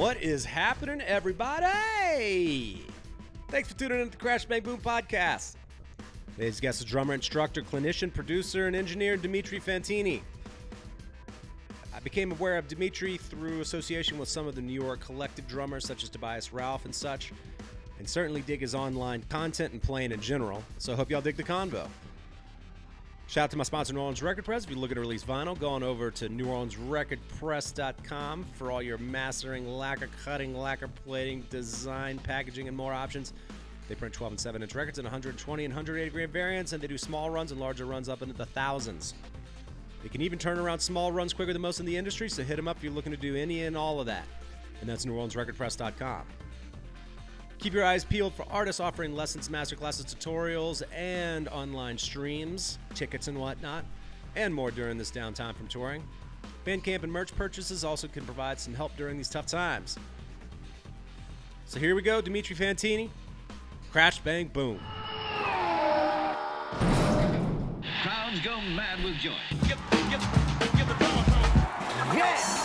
What is happening, everybody? Thanks for tuning in to the Crash Bang Boom podcast. Today's guest is drummer, instructor, clinician, producer, and engineer Dimitri Fantini. I became aware of Dimitri through association with some of the New York collective drummers such as Tobias Ralph and such, and certainly dig his online content and playing in general, so I hope y'all dig the convo. Shout out to my sponsor, New Orleans Record Press. If you're looking to release vinyl, go on over to NewOrleansRecordPress.com for all your mastering, lacquer cutting, lacquer plating, design, packaging, and more options. They print 12 and 7-inch records in 120 and 180 gram variants, and they do small runs and larger runs up into the thousands. They can even turn around small runs quicker than most in the industry, so hit them up if you're looking to do any and all of that. And that's NewOrleansRecordPress.com. Keep your eyes peeled for artists offering lessons, masterclasses, tutorials, and online streams, tickets and whatnot, and more during this downtime from touring. Bandcamp and merch purchases also can provide some help during these tough times. So here we go, Dimitri Fantini, Crash Bang Boom. Crowds go mad with joy. Yes!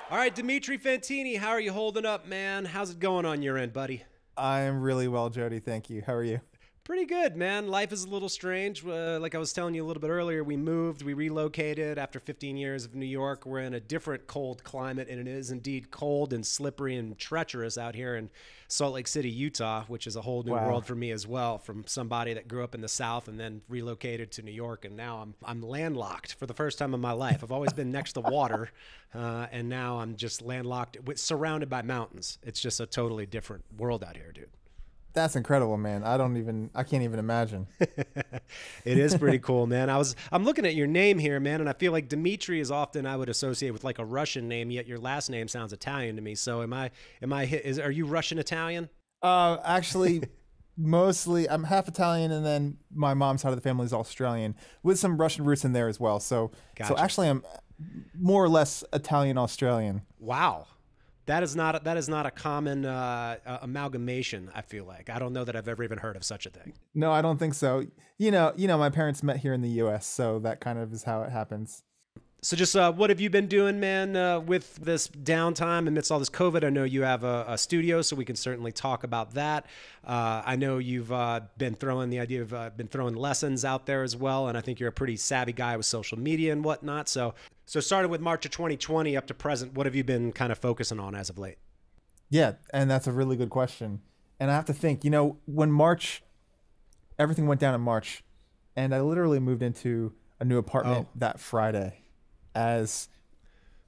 All right, Dimitri Fantini, how are you holding up, man? How's it going on your end, buddy? I am really well, Jody. Thank you. How are you? Pretty good, man. Life is a little strange. Like I was telling you a little bit earlier, we moved, we relocated after 15 years of New York. We're in a different cold climate, and it is indeed cold and slippery and treacherous out here in Salt Lake City, Utah, which is a whole new world for me as well, from somebody that grew up in the South and then relocated to New York, and now I'm landlocked for the first time in my life. I've always been next to water, and now I'm just landlocked, surrounded by mountains. It's just a totally different world out here, dude. That's incredible, man. I can't even imagine. It is pretty cool, man. I'm looking at your name here, man, and I feel like Dimitri is often I would associate with like a Russian name, yet your last name sounds Italian to me. So are you Russian Italian? Actually, mostly I'm half Italian, and then my mom's side of the family is Australian with some Russian roots in there as well. So, Gotcha. So actually I'm more or less Italian Australian. Wow. That is not a common amalgamation, I feel like. I don't know that I've ever even heard of such a thing. No, I don't think so. You know, my parents met here in the U.S., so that kind of is how it happens. So just what have you been doing, man, with this downtime amidst all this COVID? I know you have a studio, so we can certainly talk about that. I know you've been throwing the idea of been throwing lessons out there as well, and I think you're a pretty savvy guy with social media and whatnot. So starting with March of 2020 up to present, what have you been kind of focusing on as of late? Yeah, and that's a really good question. And I have to think, when everything went down in March, and I literally moved into a new apartment that Friday, as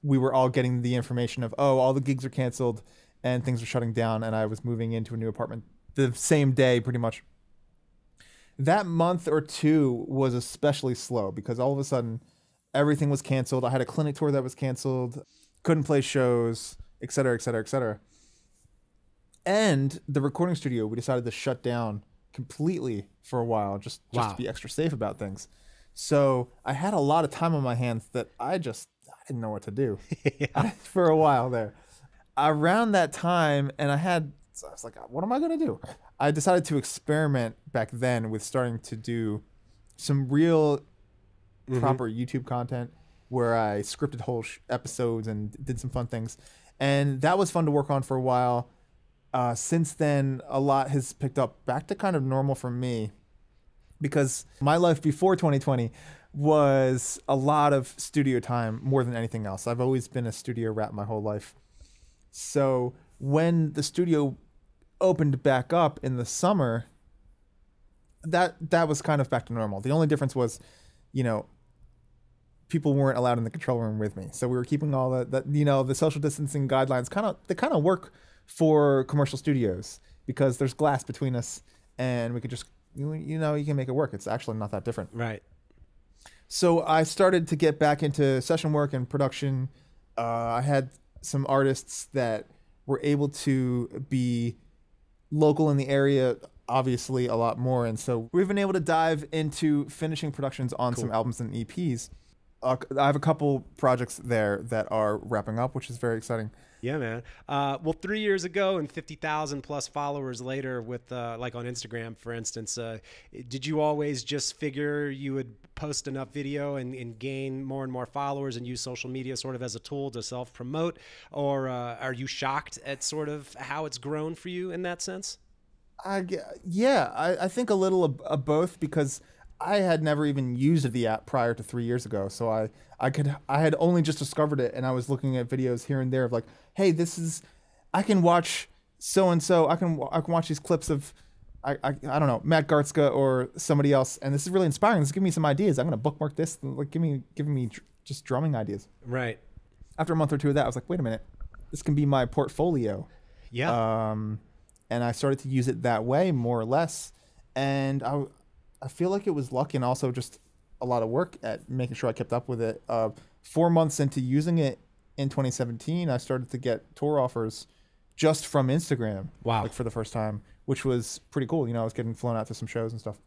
we were all getting the information of, all the gigs are canceled and things are shutting down, and I was moving into a new apartment the same day pretty much. That month or two was especially slow because all of a sudden everything was canceled. I had a clinic tour that was canceled, couldn't play shows, et cetera, et cetera, et cetera. And the recording studio, we decided to shut down completely for a while just to be extra safe about things. So I had a lot of time on my hands that I didn't know what to do for a while there. Around that time, and I was like, what am I going to do? I decided to experiment back then with starting to do some real proper YouTube content where I scripted whole episodes and did some fun things. And that was fun to work on for a while. Since then, a lot has picked up back to kind of normal for me, because my life before 2020 was a lot of studio time more than anything else. I've always been a studio rat my whole life. So when the studio opened back up in the summer, that was kind of back to normal. The only difference was, people weren't allowed in the control room with me. So we were keeping all the social distancing guidelines they kind of work for commercial studios because there's glass between us and we could just, you can make it work. It's actually not that different. Right. So I started to get back into session work and production. I had some artists that were able to be local in the area, obviously a lot more. And so we've been able to dive into finishing productions on some albums and EPs. I have a couple projects there that are wrapping up, which is very exciting. Yeah, man. Well, 3 years ago and 50,000 plus followers later with like on Instagram, for instance, did you always just figure you would post enough video and gain more and more followers and use social media sort of as a tool to self-promote? Or are you shocked at sort of how it's grown for you in that sense? I think a little of both, because I had never even used the app prior to 3 years ago. So I had only just discovered it, and I was looking at videos here and there of like, hey, I can watch so-and-so. I can watch these clips of, I don't know, Matt Gartzka or somebody else. And this is really inspiring. This is giving me some ideas. I'm going to bookmark this. Like giving me just drumming ideas. Right. After a month or two of that, I was like, wait a minute, this can be my portfolio. Yeah. And I started to use it that way, more or less. And I feel like it was luck and also just a lot of work at making sure I kept up with it. 4 months into using it in 2017, I started to get tour offers just from Instagram. Wow. Like for the first time, which was pretty cool. You know, I was getting flown out to some shows and stuff.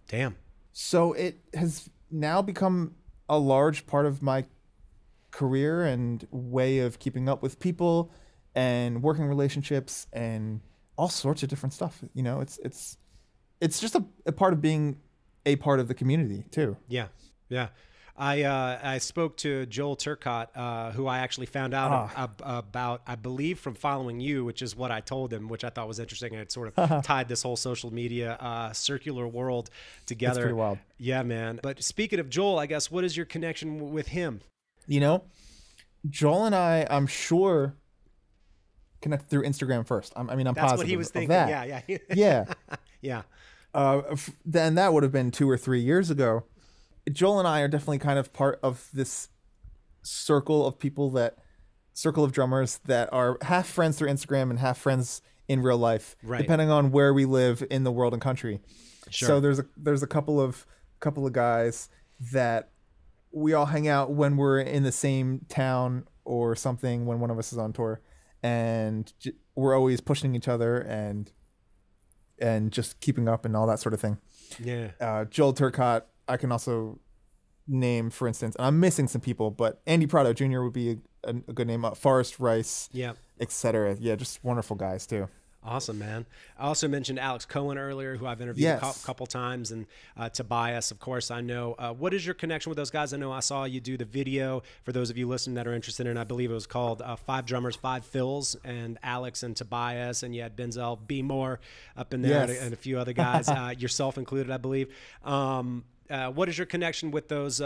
Damn. So it has now become a large part of my career and way of keeping up with people and working relationships and all sorts of different stuff. You know, it's just a part of being a part of the community too. Yeah. Yeah. I spoke to Joel Turcotte, who I actually found out about, I believe, from following you, which is what I told him, which I thought was interesting. And it sort of tied this whole social media circular world together. It's pretty wild. Yeah, man. But speaking of Joel, I guess, what is your connection with him? You know, Joel and I'm sure, connected through Instagram first. I'm That's positive what he was of thinking. that. Yeah. Yeah. Yeah. Then that would have been 2 or 3 years ago. Joel and I are definitely kind of part of this circle of drummers that are half friends through Instagram and half friends in real life, right, depending on where we live in the world and country. Sure. So there's a couple of guys that we all hang out when we're in the same town or something, when one of us is on tour, and we're always pushing each other and just keeping up and all that sort of thing. Yeah. Joel Turcotte, I can also name, for instance, and I'm missing some people, but Andy Prado Jr. would be a good name. Forrest Rice, yeah, etc. Yeah, just wonderful guys too. Awesome, man. I also mentioned Alex Cohen earlier, who I've interviewed a couple times, and Tobias, of course, I know. What is your connection with those guys? I know I saw you do the video, for those of you listening that are interested in, I believe it was called 5 Drummers, 5 Fills, and Alex and Tobias, and you had Benzel B. Moore up in there, and a few other guys, yourself included, I believe. What is your connection with those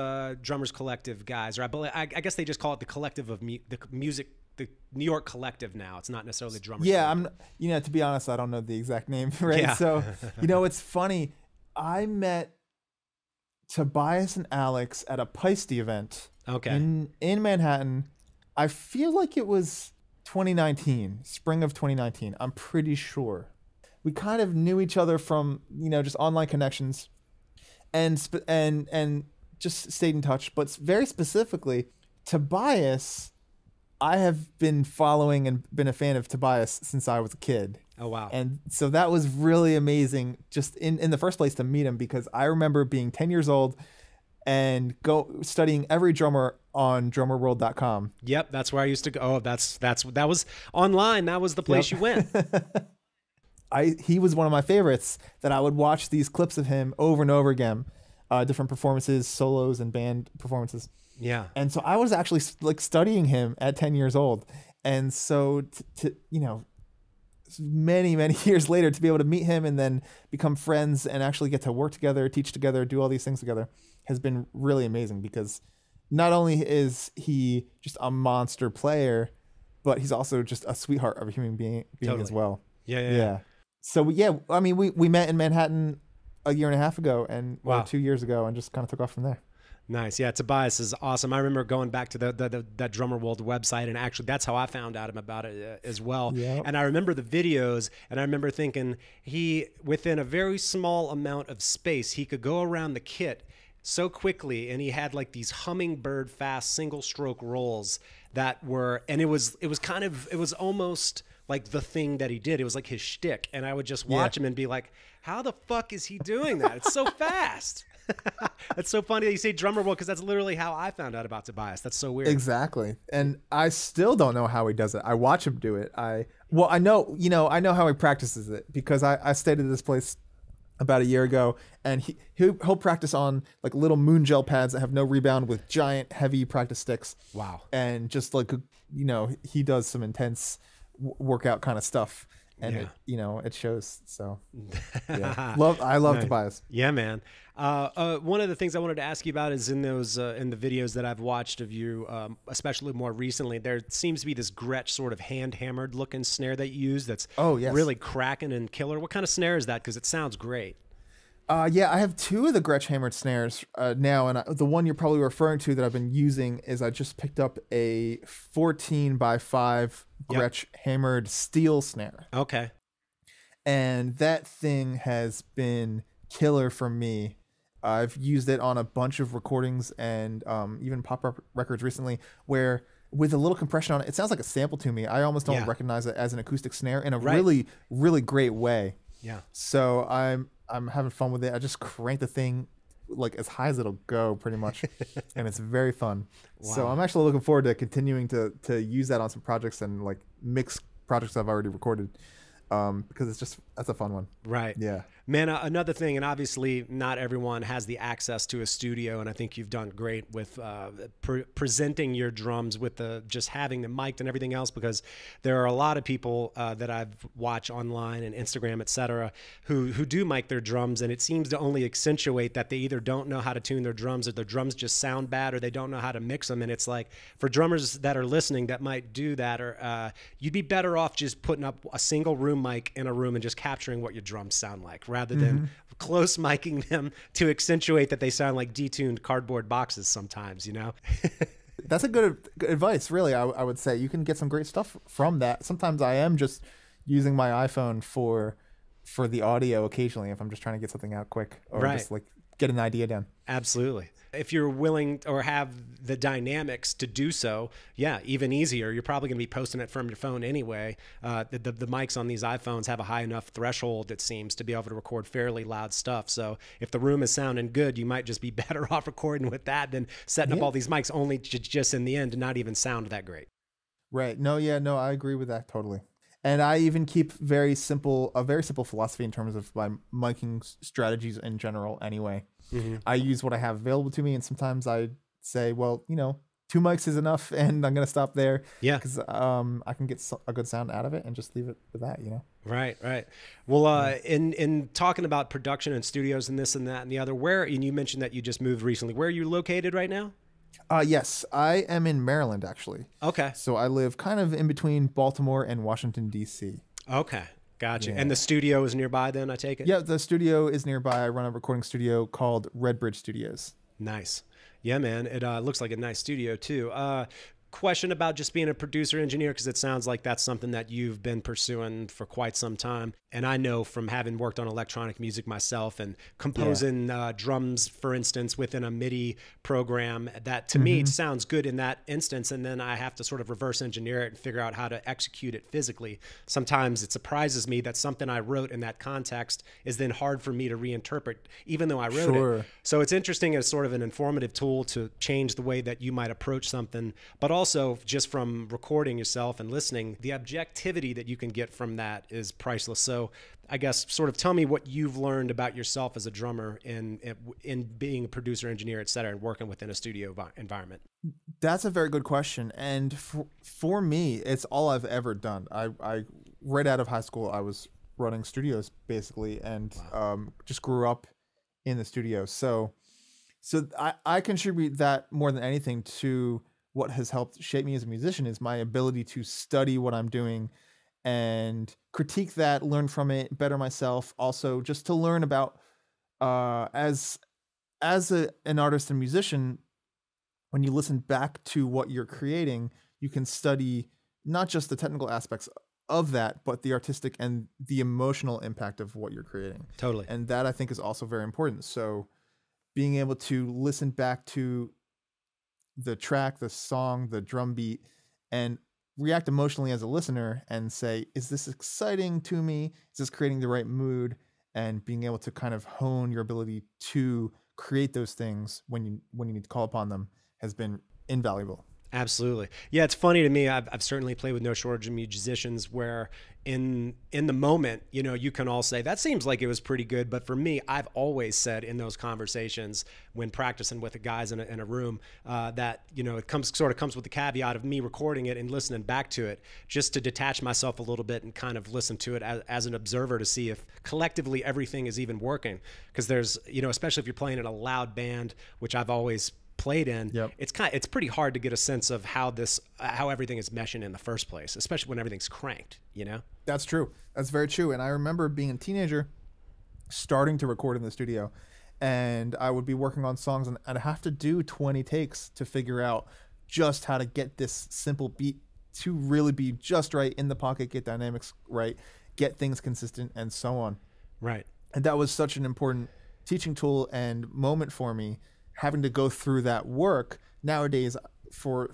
Drummers Collective guys? Or I guess they just call it the Collective of the Music, the New York Collective now. It's not necessarily Drummers. Yeah, Collective. To be honest, I don't know the exact name, right? Yeah. So, it's funny. I met Tobias and Alex at a Peisty event in Manhattan. I feel like it was 2019, spring of 2019. I'm pretty sure. We kind of knew each other from, just online connections. And just stayed in touch. But very specifically, Tobias, I have been following and been a fan of Tobias since I was a kid. Oh, wow. And so that was really amazing just in the first place to meet him, because I remember being 10 years old and studying every drummer on drummerworld.com. Yep, that's where I used to go. Oh, that was online. That was the place you went. He was one of my favorites that I would watch these clips of him over and over again, different performances, solos and band performances. Yeah. And so I was actually like studying him at 10 years old. And so many, many years later, to be able to meet him and then become friends and actually get to work together, teach together, do all these things together has been really amazing, because not only is he just a monster player, but he's also just a sweetheart of a human being Totally. As well. Yeah. So we met in Manhattan a year and a half ago or 2 years ago, and just kind of took off from there. Nice. Yeah, Tobias is awesome. I remember going back to that Drummer World website, and actually that's how I found out about it as well. Yep. And I remember the videos, and I remember thinking he, within a very small amount of space, he could go around the kit so quickly, and he had like these hummingbird fast single stroke rolls that were, and it was almost like the thing that he did. It was like his shtick, and I would just watch him and be like, how the fuck is he doing that? It's so fast. That's so funny that you say drummer boy, because that's literally how I found out about Tobias. That's so weird. Exactly. And I still don't know how he does it. I watch him do it. I know, I know how he practices it, because I stayed at this place about a year ago, and he'll practice on like little moon gel pads that have no rebound with giant heavy practice sticks. Wow. And just like, he does some intense workout kind of stuff, and it shows. So yeah. I love Tobias. Yeah, man. One of the things I wanted to ask you about is in those in the videos that I've watched of you, especially more recently, there seems to be this Gretsch sort of hand-hammered looking snare that you use that's really cracking and killer. What kind of snare is that? Because it sounds great. Yeah, I have two of the Gretsch hammered snares now, and the one you're probably referring to that I've been using is I just picked up a 14x5 Gretsch hammered steel snare. Okay. And that thing has been killer for me. I've used it on a bunch of recordings and even pop records recently, where with a little compression on it, it sounds like a sample to me. I almost don't recognize it as an acoustic snare in a really, really great way. Yeah. So I'm having fun with it. I just crank the thing like as high as it'll go, pretty much, and it's very fun. Wow. So I'm actually looking forward to continuing to use that on some projects and like mix projects I've already recorded. Because that's a fun one. Right. Yeah. Man, another thing, and obviously not everyone has the access to a studio, and I think you've done great with presenting your drums with just having them mic'd and everything else, because there are a lot of people that I've watched online and Instagram, etc., who do mic their drums, and it seems to only accentuate that they either don't know how to tune their drums, or their drums just sound bad, or they don't know how to mix them. And it's like, for drummers that are listening that might do that, or you'd be better off just putting up a single room mic in a room and just capturing what your drums sound like, rather than close micing them to accentuate that they sound like detuned cardboard boxes sometimes, That's a good advice, really. I would say you can get some great stuff from that. Sometimes I am just using my iPhone for the audio occasionally, if I'm just trying to get something out quick, or just like get an idea down. Absolutely. If you're willing or have the dynamics to do so, even easier. You're probably going to be posting it from your phone anyway. The mics on these iPhones have a high enough threshold, it seems, to be able to record fairly loud stuff. So if the room is sounding good, you might just be better off recording with that than setting up all these mics only just in the end to not even sound that great. Right. No, I agree with that totally. And I even keep a very simple philosophy in terms of my miking strategies in general anyway. Mm-hmm. I use what I have available to me, and sometimes I say, well, 2 mics is enough, and I'm going to stop there. Yeah. Because I can get a good sound out of it and just leave it with that, Right. Well, in talking about production and studios and this and that and the other, and you mentioned that you just moved recently. Where are you located right now? Yes, I am in Maryland, actually. Okay. So I live kind of in between Baltimore and Washington, D.C. Okay. Gotcha. Yeah. And the studio is nearby then, I take it? Yeah, the studio is nearby. I run a recording studio called Redbridge Studios. Nice. Yeah, man. It looks like a nice studio, too. Question about just being a producer engineer, because it sounds like that's something that you've been pursuing for quite some time. And I know from having worked on electronic music myself and composing drums, for instance, within a MIDI program, that to me it sounds good in that instance. And then I have to sort of reverse engineer it and figure out how to execute it physically. Sometimes it surprises me that something I wrote in that context is then hard for me to reinterpret, even though I wrote it. So it's interesting as sort of an informative tool to change the way that you might approach something, but also just from recording yourself and listening, the objectivity that you can get from that is priceless. So I guess sort of tell me what you've learned about yourself as a drummer in being a producer, engineer, et cetera, and working within a studio environment. That's a very good question. And for me, it's all I've ever done. I right out of high school, I was running studios basically, and just grew up in the studio. So I contribute that more than anything to what has helped shape me as a musician is my ability to study what I'm doing and critique that, learn from it, better myself. Also, just to learn about as an artist and musician, when you listen back to what you're creating, you can study not just the technical aspects of that, but the artistic and the emotional impact of what you're creating. Totally. And that I think is also very important. So being able to listen back to the track, the song, the drum beat, and react emotionally as a listener and say, is this exciting to me? Is this creating the right mood? And being able to kind of hone your ability to create those things when you need to call upon them has been invaluable. Absolutely. Yeah, it's funny to me. I've certainly played with no shortage of musicians where in the moment, you know, you can all say, that seems like it was pretty good. But for me, I've always said in those conversations when practicing with the guys in a room that, you know, it comes with the caveat of me recording it and listening back to it just to detach myself a little bit and kind of listen to it as an observer to see if collectively everything is even working. Because there's, you know, especially if you're playing in a loud band, which I've always played in, it's pretty hard to get a sense of how everything is meshing in the first place, especially when everything's cranked, you know? That's true. That's very true. And I remember being a teenager, starting to record in the studio, and I would be working on songs and I'd have to do 20 takes to figure out just how to get this simple beat to really be just right in the pocket, get dynamics right, get things consistent, and so on. Right. And that was such an important teaching tool and moment for me, having to go through that work. Nowadays for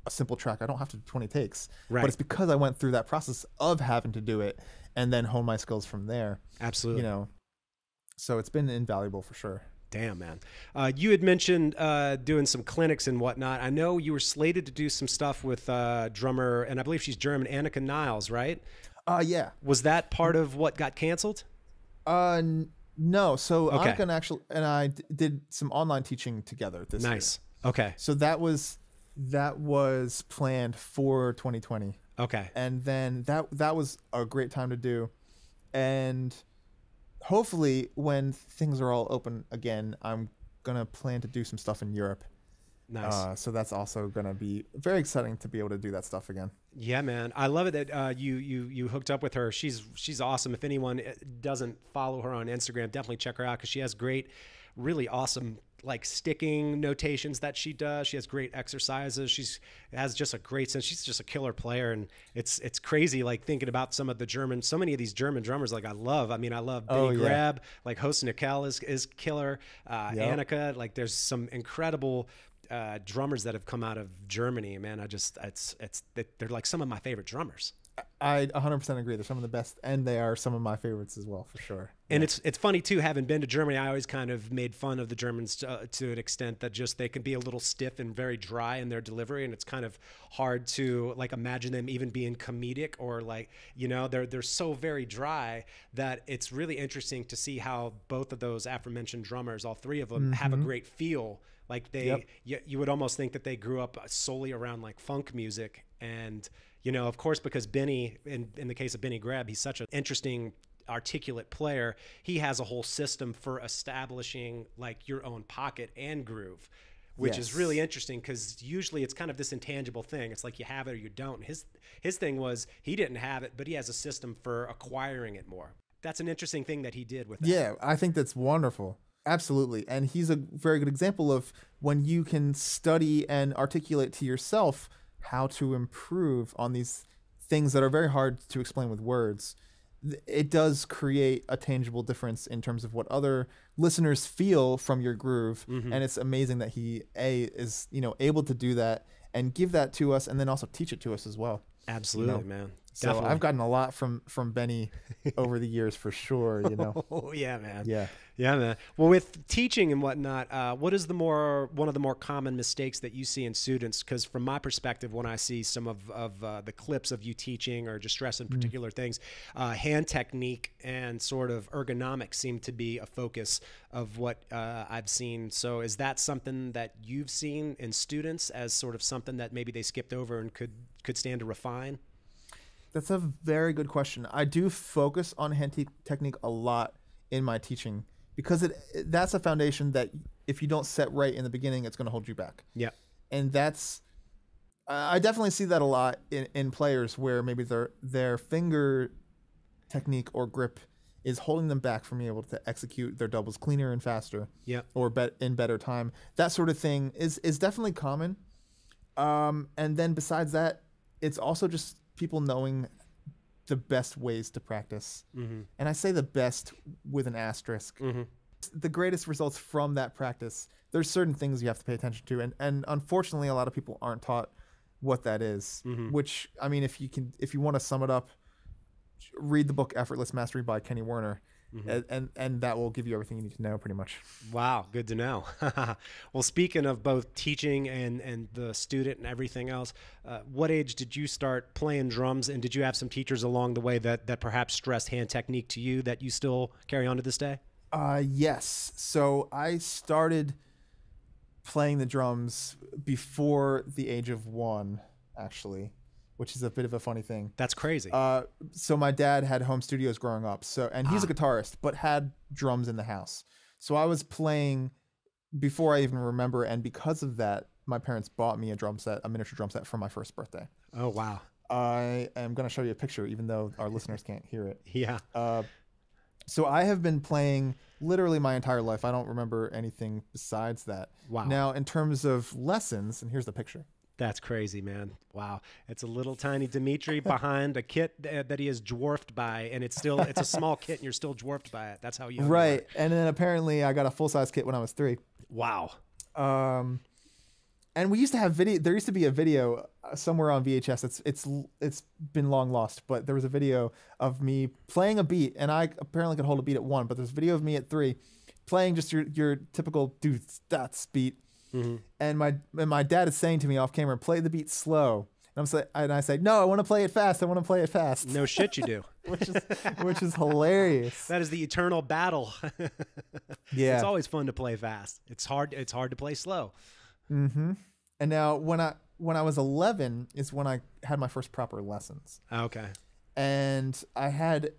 a simple track, I don't have to do 20 takes, but it's because I went through that process of having to do it and then hone my skills from there. Absolutely. You know, so it's been invaluable for sure. Damn, man. You had mentioned doing some clinics and whatnot. I know you were slated to do some stuff with drummer, and I believe she's German, Annika Niles, right? Yeah. Was that part of what got canceled? No. So okay. Annika and I did some online teaching together this year. Nice. Okay. So that was planned for 2020. Okay. And then that was a great time to do. And hopefully when things are all open again, I'm going to plan to do some stuff in Europe. Nice. So that's also going to be very exciting to be able to do that stuff again. Yeah, man. I love it that you hooked up with her. She's awesome. If anyone doesn't follow her on Instagram, definitely check her out because she has great, really awesome like sticking notations that she does. She has great exercises. She has just a great sense. She's just a killer player. And it's crazy, like thinking about so many of these German drummers, like I love Vinnie Grab, like Horst Nickel is killer. Annika, like there's some incredible drummers that have come out of Germany, man. They're like some of my favorite drummers. I 100% agree. They're some of the best, and they are some of my favorites as well, for sure. And it's funny too, having been to Germany, I always kind of made fun of the Germans to an extent that just they can be a little stiff and very dry in their delivery, and it's kind of hard to like imagine them even being comedic or like, you know, they're so very dry that it's really interesting to see how both of those aforementioned drummers, all three of them, have a great feel. Like you would almost think that they grew up solely around like funk music. And, you know, of course, because Benny, in the case of Vinnie Grab, he's such an interesting, articulate player. He has a whole system for establishing like your own pocket and groove, which is really interesting because usually it's kind of this intangible thing. It's like you have it or you don't. His thing was he didn't have it, but he has a system for acquiring it more. That's an interesting thing that he did with that. Yeah, I think that's wonderful. Absolutely. And he's a very good example of when you can study and articulate to yourself how to improve on these things that are very hard to explain with words. It does create a tangible difference in terms of what other listeners feel from your groove. And it's amazing that he is, you know, able to do that and give that to us and then also teach it to us as well. Absolutely, you know? man. So Definitely. I've gotten a lot from Benny over the years for sure, you know. Oh yeah, man. Yeah, man. Well, with teaching and whatnot, what is one of the more common mistakes that you see in students? Because from my perspective, when I see some of the clips of you teaching or just stressing particular things, hand technique and sort of ergonomics seem to be a focus of what I've seen. So is that something that you've seen in students as sort of something that maybe they skipped over and could stand to refine? That's a very good question. I do focus on hand technique a lot in my teaching because that's a foundation that if you don't set right in the beginning, it's going to hold you back. Yeah. And I definitely see that a lot in players where maybe their finger technique or grip is holding them back from being able to execute their doubles cleaner and faster. Yeah. Or in better time. That sort of thing is definitely common. And then besides that, it's also just people knowing the best ways to practice. And I say the best with an asterisk. The greatest results from that practice, there's certain things you have to pay attention to. And unfortunately, a lot of people aren't taught what that is, which, I mean, if you want to sum it up, read the book Effortless Mastery by Kenny Werner. and that will give you everything you need to know pretty much. Wow, good to know. Well, speaking of both teaching and the student and everything else, what age did you start playing drums, and did you have some teachers along the way that perhaps stressed hand technique to you that you still carry on to this day? Yes. So I started playing the drums before the age of 1, actually, which is a bit of a funny thing. That's crazy. So my dad had home studios growing up, and he's a guitarist, but had drums in the house. So I was playing before I even remember, and because of that, my parents bought me a miniature drum set for my first birthday. Oh, wow. I am going to show you a picture, even though our listeners can't hear it. Yeah. So I have been playing literally my entire life. I don't remember anything besides that. Wow. Now, in terms of lessons, and here's the picture. That's crazy, man. Wow. It's a little tiny Dimitri behind a kit that he is dwarfed by, and it's a small kit, and you're still dwarfed by it. That's how young you Right. are. And then apparently I got a full-size kit when I was 3. Wow. And we used to have video. There used to be a video somewhere on VHS. It's been long lost, but there was a video of me playing a beat, and I apparently could hold a beat at 1. But there's a video of me at 3 playing just your typical dots beat. Mm-hmm. And my dad is saying to me off camera, "Play the beat slow." And I say, "No, I want to play it fast. I want to play it fast." No shit, you do. which is hilarious. That is the eternal battle. Yeah, it's always fun to play fast. It's hard to play slow. Mm-hmm. And now when I was 11 is when I had my first proper lessons. Okay. And I had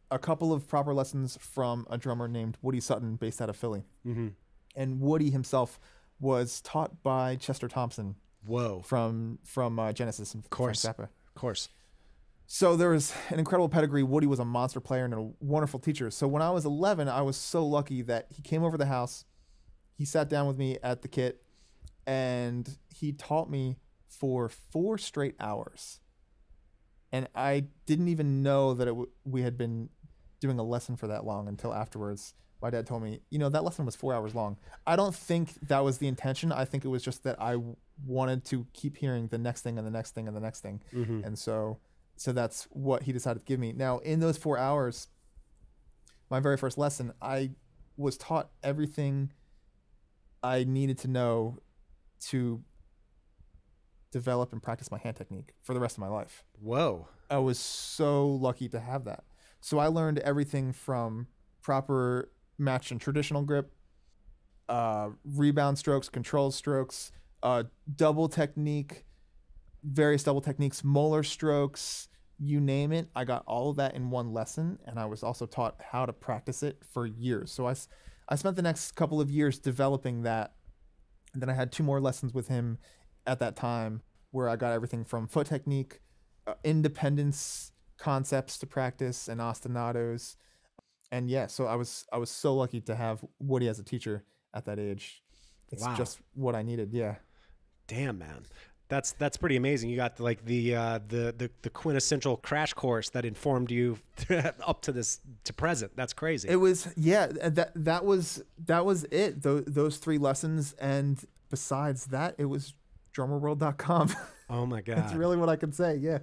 a couple of proper lessons from a drummer named Woody Sutton, based out of Philly. Mm-hmm. And Woody himself was taught by Chester Thompson. Whoa. From Genesis and Frank Zappa. Of course. So there was an incredible pedigree. Woody was a monster player and a wonderful teacher. So when I was 11, I was so lucky that he came over the house. He sat down with me at the kit, and he taught me for 4 straight hours. And I didn't even know that we had been doing a lesson for that long until afterwards. My dad told me, that lesson was 4 hours long. I don't think that was the intention. I think it was just that I wanted to keep hearing the next thing and the next thing and the next thing. Mm-hmm. And so that's what he decided to give me. Now, in those 4 hours, my very first lesson, I was taught everything I needed to know to develop and practice my hand technique for the rest of my life. Whoa. I was so lucky to have that. So I learned everything from proper match and traditional grip, rebound strokes, control strokes, double technique, various double techniques, molar strokes, you name it. I got all of that in one lesson, and I was also taught how to practice it for years. So I spent the next couple of years developing that. And then I had 2 more lessons with him at that time where I got everything from foot technique, independence concepts to practice, and ostinatos. And yeah, so I was so lucky to have Woody as a teacher at that age. It's just what I needed. Yeah. Damn, man. That's pretty amazing. You got the quintessential crash course that informed you up to present. That's crazy. It was, yeah, that was it. Those 3 lessons, and besides that, it was drummerworld.com. Oh my God. That's really what I can say. Yeah.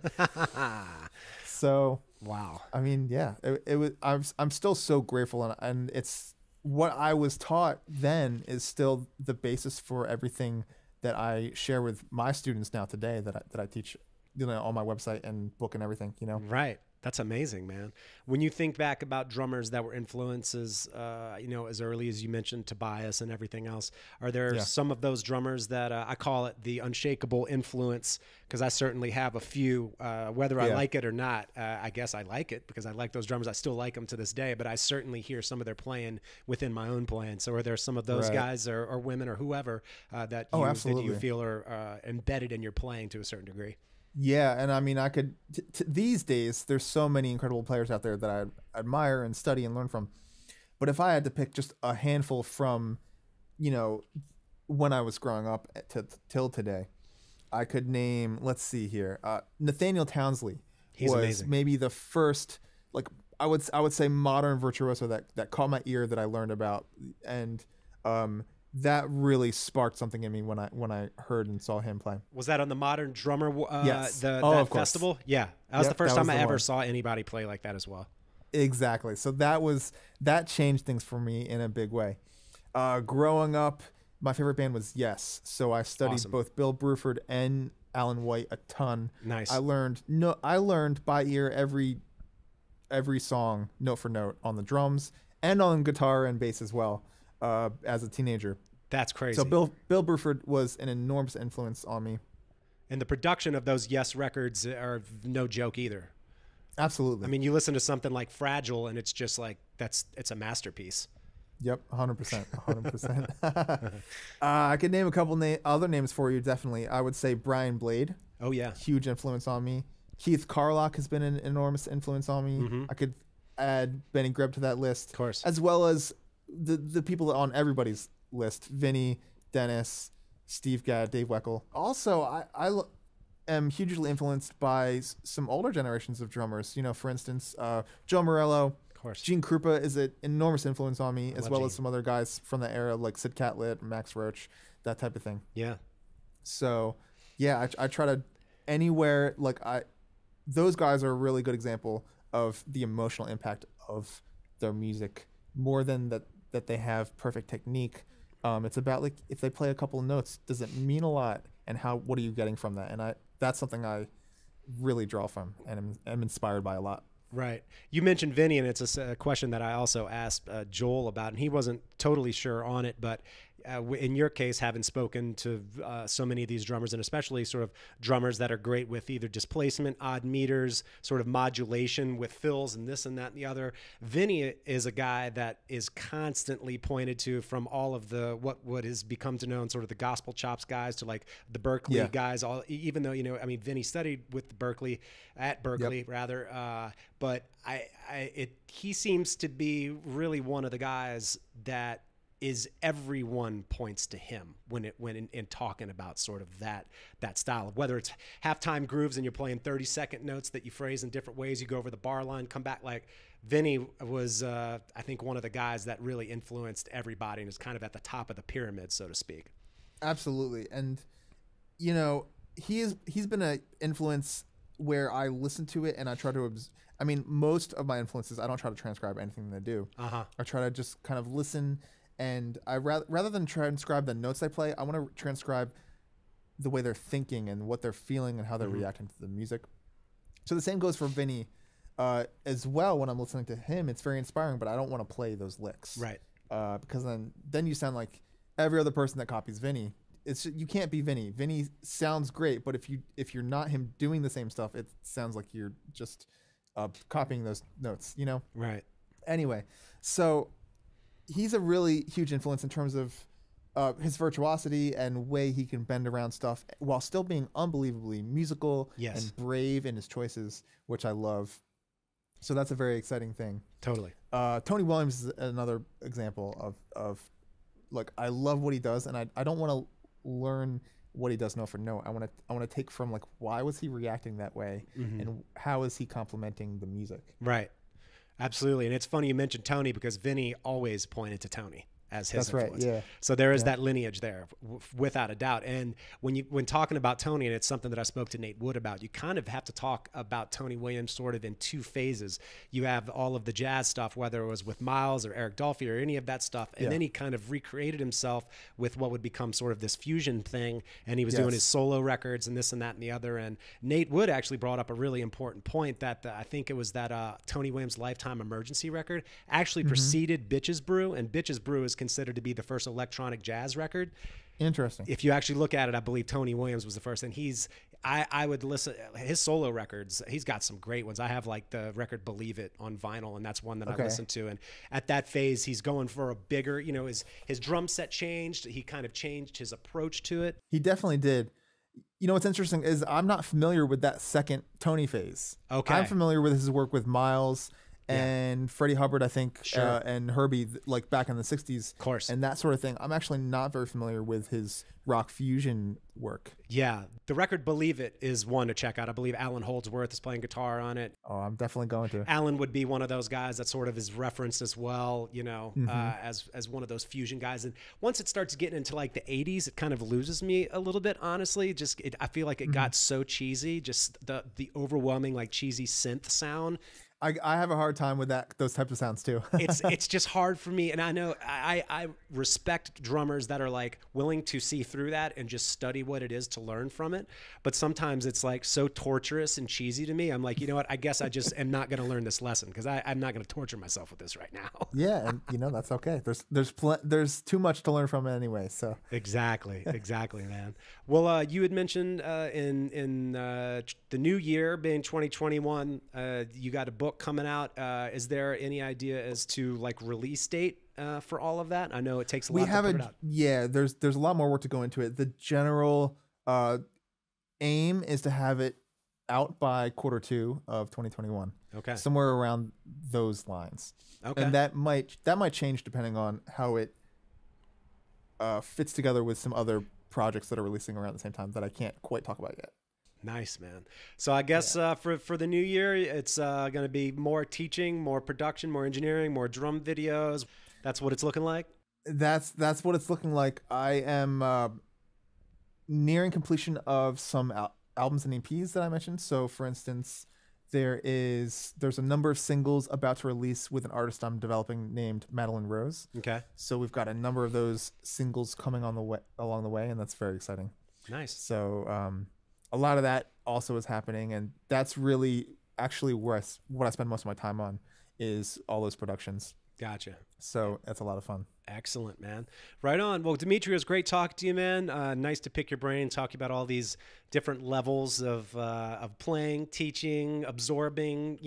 So, wow. I mean, yeah, it was, I'm still so grateful, and it's what I was taught then is still the basis for everything that I share with my students now today that I teach, on my website and book and everything, Right. That's amazing, man. When you think back about drummers that were influences, as early as you mentioned Tobias and everything else, are there some of those drummers that I call it the unshakable influence? Because I certainly have a few, whether I like it or not. I guess I like it because I like those drummers. I still like them to this day, but I certainly hear some of their playing within my own playing. So are there some of those guys or women or whoever that you feel are embedded in your playing to a certain degree? Yeah, and I mean, I could these days. There's so many incredible players out there that I admire and study and learn from. But if I had to pick just a handful from, when I was growing up till today, I could name. Let's see here, Nathaniel Townsley. He's was amazing. Maybe the first, I would say, modern virtuoso that caught my ear that I learned about, and that really sparked something in me when I heard and saw him play. Was that on the Modern Drummer yes. that of festival? course. Yeah. That was the first time I ever one. saw anybody play like that as well. Exactly. So that changed things for me in a big way. Growing up, my favorite band was Yes. So I studied both Bill Bruford and Alan White a ton. Nice. I learned by ear every song note for note on the drums and on guitar and bass as well. As a teenager. That's crazy. So Bill Bruford was an enormous influence on me. And the production of those Yes records are no joke either. Absolutely. I mean, you listen to something like Fragile and it's just like, it's a masterpiece. Yep, 100%. 100%. I could name a couple other names for you, definitely. I would say Brian Blade. Oh, yeah. Huge influence on me. Keith Carlock has been an enormous influence on me. Mm-hmm. I could add Benny Greb to that list. Of course. As well as the people on everybody's list. Vinnie, Dennis, Steve Gadd, Dave Weckl. Also, I am hugely influenced by some older generations of drummers. You know, for instance, Joe Morello. Of course. Gene Krupa is an enormous influence on me, as well Gene. as some other guys from the era like Sid Catlett, Max Roach, that type of thing. Yeah. So, yeah, I try to anywhere those guys are a really good example of the emotional impact of their music more than that they have perfect technique. It's about like if they play a couple of notes, does it mean a lot, and what are you getting from that? And that's something I really draw from and am inspired by a lot. Right. You mentioned Vinnie, and it's a question that I also asked Joel about, and he wasn't totally sure on it, but in your case, having spoken to so many of these drummers, and especially sort of drummers that are great with either displacement, odd meters, sort of modulation with fills and this and that and the other, Vinnie is a guy that is constantly pointed to from all of the what has become to known sort of the gospel chops guys to like the Berkeley guys. Even though Vinnie studied with Berkeley rather, but he seems to be really one of the guys that is everyone points to him when in talking about sort of that style of whether it's halftime grooves and you're playing 30-second notes that you phrase in different ways, you go over the bar line, come back. Like Vinnie was I think one of the guys that really influenced everybody and is kind of at the top of the pyramid, so to speak. Absolutely. And he's been an influence where I listen to it and I try to most of my influences, I don't try to transcribe anything they do. I try to just kind of listen. And I rather than transcribe the notes they play, I want to transcribe the way they're thinking and what they're feeling and how they're reacting to the music. So the same goes for Vinnie as well. When I'm listening to him, it's very inspiring, but I don't want to play those licks, right? Because then you sound like every other person that copies Vinnie. You can't be Vinnie. Vinnie sounds great, but if you're not him doing the same stuff, it sounds like you're just copying those notes. Right. Anyway, so he's a really huge influence in terms of his virtuosity and way he can bend around stuff while still being unbelievably musical and brave in his choices, which I love. So that's a very exciting thing. Totally. Tony Williams is another example of like, I love what he does, and I don't want to learn what he does note for note. I want to take from like, why was he reacting that way, and how is he complementing the music? Right. Absolutely. And it's funny you mentioned Tony because Vinnie always pointed to Tony as his influence. Right, yeah. So there is that lineage there, without a doubt. And when talking about Tony, and it's something that I spoke to Nate Wood about, you kind of have to talk about Tony Williams sort of in two phases. You have all of the jazz stuff, whether it was with Miles or Eric Dolphy or any of that stuff, and then he kind of recreated himself with what would become sort of this fusion thing, and he was doing his solo records and this and that and the other. And Nate Wood actually brought up a really important point that I think it was that Tony Williams' Lifetime Emergency record actually preceded Bitches Brew, and Bitches Brew is considered to be the first electronic jazz record. Interesting. If you actually look at it, I believe Tony Williams was the first, and I would listen his solo records. He's got some great ones. I have like the record Believe It on vinyl, and that's one that I listen to. And at that phase, he's going for a bigger, his drum set changed. He kind of changed his approach to it. He definitely did. What's interesting is I'm not familiar with that second Tony phase. Okay. I'm familiar with his work with Miles and Freddie Hubbard, I think, and Herbie, like back in the 60s. Of course. And that sort of thing. I'm actually not very familiar with his rock fusion work. Yeah. The record Believe It is one to check out. I believe Alan Holdsworth is playing guitar on it. Oh, I'm definitely going to. Alan would be one of those guys that sort of is referenced as well, as one of those fusion guys. And once it starts getting into like the 80s, it kind of loses me a little bit, honestly. I feel like it got so cheesy, just the overwhelming like cheesy synth sound. I have a hard time with those types of sounds too. It's just hard for me, and I know I respect drummers that are like willing to see through that and just study what it is to learn from it. But sometimes it's like so torturous and cheesy to me. I'm like, you know what? I guess I just am not going to learn this lesson because I'm not going to torture myself with this right now. Yeah, and that's okay. There's too much to learn from it anyway. So exactly, man. Well, you had mentioned in the new year being 2021, you got a book coming out. Is there any idea as to like release date for all of that? I know it takes a lot to put it out. Yeah, there's a lot more work to go into it. The general aim is to have it out by Q2 of 2021. Okay. Somewhere around those lines. Okay. And that might change depending on how it fits together with some other projects that are releasing around the same time that I can't quite talk about yet. Nice, man. So I guess for the new year, it's going to be more teaching, more production, more engineering, more drum videos. That's what it's looking like? That's what it's looking like. I am nearing completion of some albums and EPs that I mentioned. So, for instance, there's a number of singles about to release with an artist I'm developing named Madeline Rose. Okay. So we've got a number of those singles coming along the way, and that's very exciting. Nice. So a lot of that also is happening, and that's really actually what I spend most of my time on is all those productions. Gotcha. So that's a lot of fun. Excellent, man. Right on. Well, Dimitri, it was great talking to you, man. Nice to pick your brain, talk about all these different levels of playing, teaching, absorbing,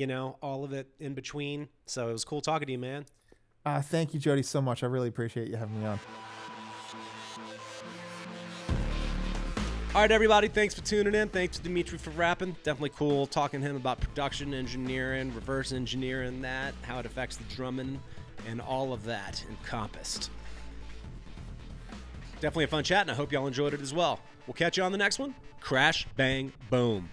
all of it in between. So it was cool talking to you, man. Thank you, Jody, so much. I really appreciate you having me on. All right, everybody, thanks for tuning in. Thanks to Dimitri for rapping. Definitely cool talking to him about production engineering, reverse engineering that, how it affects the drumming, and all of that encompassed. Definitely a fun chat, and I hope y'all enjoyed it as well. We'll catch you on the next one. Crash, bang, boom.